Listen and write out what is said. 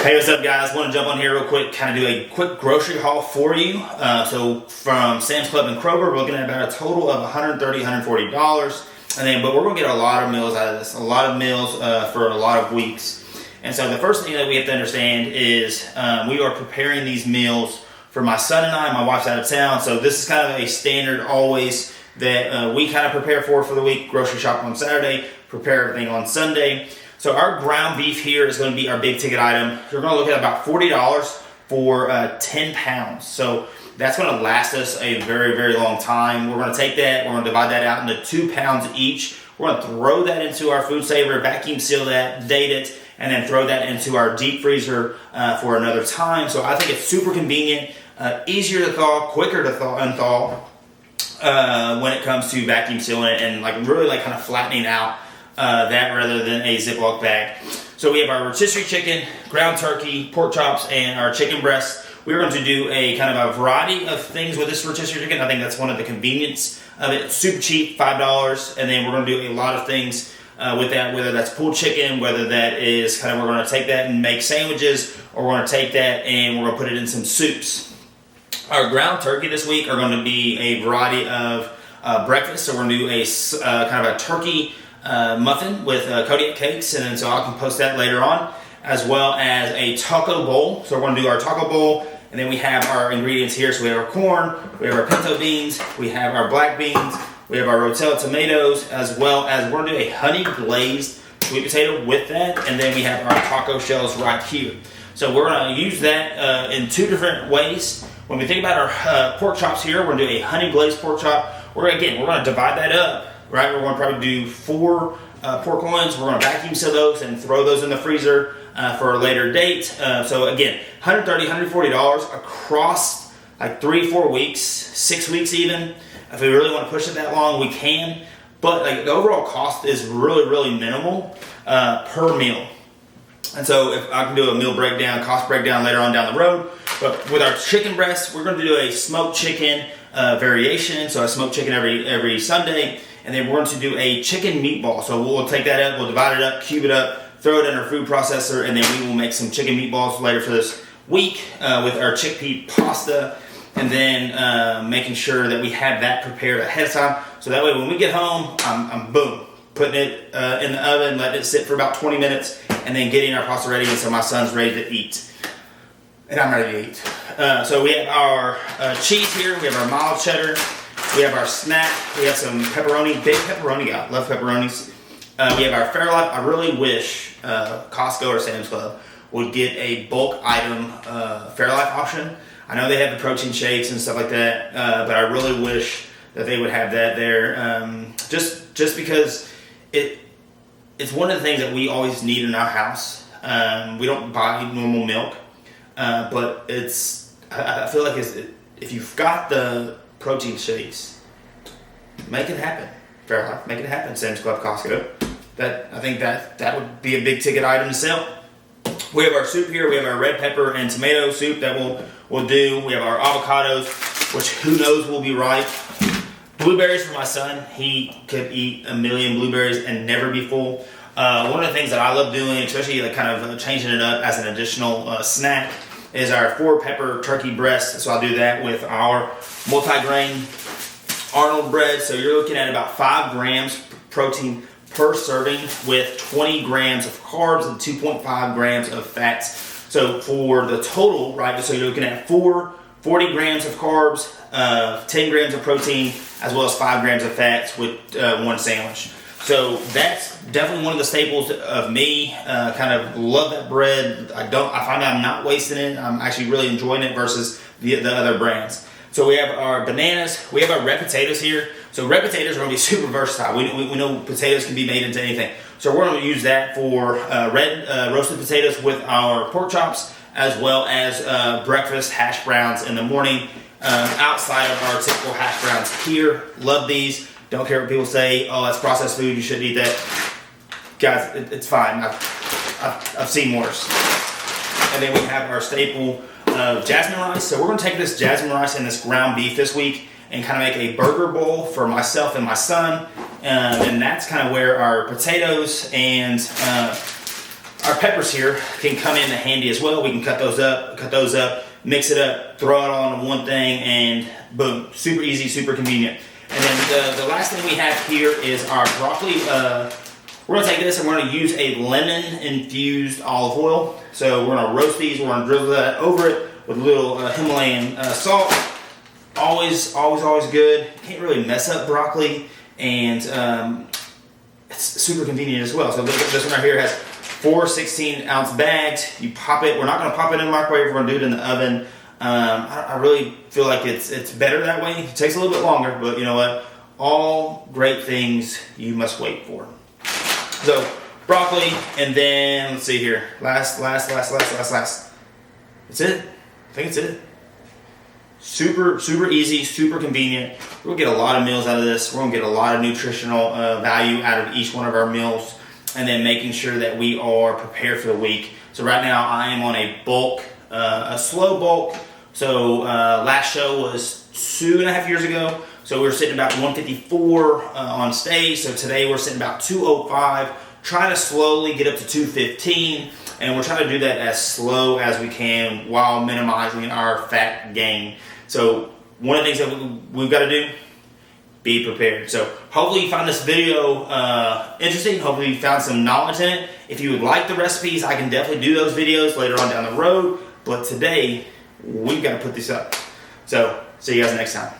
Hey, what's up, guys? Want to jump on here real quick, kind of do a quick grocery haul for you. So from Sam's Club and Kroger, we're looking at about a total of $130, $140. But we're going to get a lot of meals out of this, a lot of meals for a lot of weeks. And so the first thing that we have to understand is we are preparing these meals for my son and I. My wife's out of town, so this is kind of a standard always that we kind of prepare for the week. Grocery shop on Saturday, prepare everything on Sunday. So our ground beef here is going to be our big ticket item. We're going to look at about $40 for 10 pounds. So that's going to last us a very, very long time. We're going to take that, we're going to divide that out into 2 pounds each. We're going to throw that into our food saver, vacuum seal that, date it, and then throw that into our deep freezer for another time. So I think it's super convenient, easier to thaw, quicker to unthaw when it comes to vacuum sealing it and really kind of flattening out that rather than a Ziploc bag. So we have our rotisserie chicken, ground turkey, pork chops, and our chicken breasts. We're going to do a kind of a variety of things with this rotisserie chicken. I think that's one of the convenience of it. It's super cheap, $5, and then we're going to do a lot of things with that, whether that's pulled chicken, whether that is we're going to take that and make sandwiches, or we're going to take that and we're going to put it in some soups. Our ground turkey this week are going to be a variety of breakfast. So we're going to do a kind of a turkey muffin with Kodiak cakes, and then so I can post that later on, as well as a taco bowl. So we're going to do our taco bowl, and then we have our ingredients here. So we have our corn, we have our pinto beans, we have our black beans, we have our Rotel tomatoes, as well as we're going to do a honey glazed sweet potato with that, and then we have our taco shells right here. So we're going to use that in two different ways. When we think about our pork chops here, we're going to do a honey glazed pork chop. We're going to divide that up. Right, we're going to probably do 4 pork loins. We're going to vacuum seal those and throw those in the freezer for a later date. So again, $130, $140 across 3-4 weeks, 6 weeks even. If we really want to push it that long, we can. But the overall cost is really, really minimal per meal. And so if I can do a meal breakdown, cost breakdown later on down the road. But with our chicken breasts, we're going to do a smoked chicken variation. So I smoke chicken every Sunday. And then we're going to do a chicken meatball. So we'll take that up, we'll divide it up, cube it up, throw it in our food processor, and then we will make some chicken meatballs later for this week with our chickpea pasta. And then making sure that we have that prepared ahead of time. So that way when we get home, I'm boom, putting it in the oven, letting it sit for about 20 minutes, and then getting our pasta ready, and so my son's ready to eat. And I'm ready to eat. So we have our cheese here, we have our mild cheddar, we have our snack, we have some pepperoni, big pepperoni guy, love pepperonis. We have our Fairlife. I really wish Costco or Sam's Club would get a bulk item Fairlife option. I know they have the protein shakes and stuff like that, but I really wish that they would have that there. Just because it's one of the things that we always need in our house. We don't buy normal milk, but I feel like if you've got the protein shakes, make it happen. Fairlife, make it happen. Sam's Club, Costco. I think that would be a big ticket item to sell. We have our soup here. We have our red pepper and tomato soup that we'll do. We have our avocados, which who knows will be ripe. Blueberries for my son. He could eat a million blueberries and never be full. One of the things that I love doing, especially kind of changing it up as an additional snack, is our 4-pepper turkey breast. So I'll do that with our multi-grain Arnold bread. So you're looking at about 5 grams protein per serving with 20 grams of carbs and 2.5 grams of fats. So for the total, right, so you're looking at 40 grams of carbs, 10 grams of protein, as well as 5 grams of fats with 1 sandwich. So that's definitely one of the staples of me. Kind of love that bread. I find I'm not wasting it. I'm actually really enjoying it versus the other brands. So we have our bananas. We have our red potatoes here. So red potatoes are going to be super versatile. We know potatoes can be made into anything. So we're going to use that for red roasted potatoes with our pork chops, as well as breakfast hash browns in the morning. Outside of our typical hash browns here. Love these. Don't care what people say. Oh, that's processed food. You shouldn't eat that. Guys, it's fine. I've seen worse. And then we have our staple of jasmine rice. So we're going to take this jasmine rice and this ground beef this week and kind of make a burger bowl for myself and my son. And that's kind of where our potatoes and our peppers here can come in handy as well. We can cut those up, mix it up, throw it all into one thing, and boom, super easy, super convenient. And then the last thing we have here is our broccoli. We're gonna take this and we're gonna use a lemon-infused olive oil. So we're gonna roast these, we're gonna drizzle that over it with a little Himalayan salt. Always good. Can't really mess up broccoli, and it's super convenient as well. So this one right here has 4 16-ounce bags. You pop it. We're not gonna pop it in the microwave. We're gonna do it in the oven. I really feel like it's better that way. It takes a little bit longer, but you know what? All great things you must wait for. So broccoli, and then let's see here. Last. That's it. I think it's it. Super easy, super convenient. We'll get a lot of meals out of this. We're gonna get a lot of nutritional value out of each one of our meals, and then making sure that we are prepared for the week. So right now I am on a bulk, a slow bulk. So last show was 2.5 years ago. So we were sitting about 154 on stage. So today we're sitting about 205, trying to slowly get up to 215. And we're trying to do that as slow as we can while minimizing our fat gain. So one of the things that we've got to do, be prepared. So hopefully you found this video interesting. Hopefully you found some knowledge in it. If you would like the recipes, I can definitely do those videos later on down the road. But today, we've got to put this up. So see you guys next time.